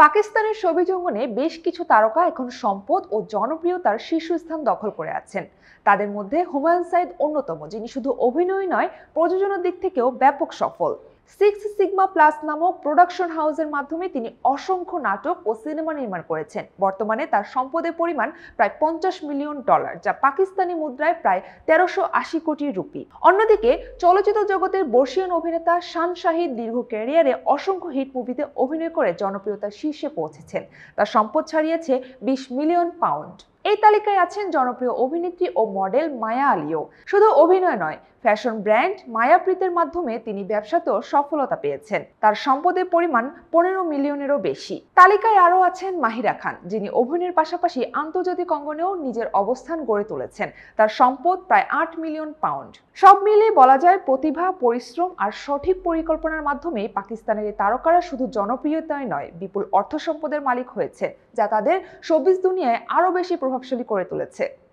পাকিস্তানের ছবি জগতে বেশ কিছু তারকা এখন সম্পদ ও জনপ্রিয়তার শীর্ষস্থান দখল করে আছেন। তাদের মধ্যে হুমায়ুন সাইদ অন্যতম, যিনি শুধু অভিনয় নয়, প্রযোজনার দিক থেকেও ব্যাপক সফল। সিক্স সিগমা প্লাস নামক প্রোডাকশন হাউসের মাধ্যমে তিনি অসংখ্য নাটক ও সিনেমা নির্মাণ করেছেন। বর্তমানে তার সম্পদের পরিমাণ প্রায় $50 মিলিয়ন, যা পাকিস্তানি মুদ্রায় প্রায় 1380 কোটি রুপি। অন্যদিকে চলচ্চিত্র জগতের বর্ষীয়ান অভিনেতা শান শাহিদ দীর্ঘ ক্যারিয়ারে অসংখ্য হিট মুভিতে অভিনয় করে জনপ্রিয়তার শীর্ষে পৌঁছেছেন। তার সম্পদ ছাড়িয়েছে $20 মিলিয়ন। এই তালিকায় আছেন জনপ্রিয় অভিনেত্রী ও মডেল মায়া আলীও। শুধু অভিনয় নয়, ফ্যাশন ব্র্যান্ড মায়াপ্রীতের মাধ্যমে তিনি ব্যবসাতেও সফলতা পেয়েছেন। তার সম্পদের পরিমাণ 15 মিলিয়নেরও বেশি। তালিকায় আরও আছেন মাহিরা খান, যিনি অভিনয়ের পাশাপাশি আন্তর্জাতিক অঙ্গনেও নিজের অবস্থান গড়ে তুলেছেন। তার সম্পদ প্রায় $8 মিলিয়ন। সব মিলিয়ে বলা যায়, প্রতিভা, পরিশ্রম আর সঠিক পরিকল্পনার মাধ্যমে পাকিস্তানের এই তারকারা শুধু জনপ্রিয়তায় নয়, বিপুল অর্থ সম্পদের মালিক হয়েছে, যা তাদের শোবিজ দুনিয়ায় আরও বেশি প্রভাবশালী করে তুলেছে।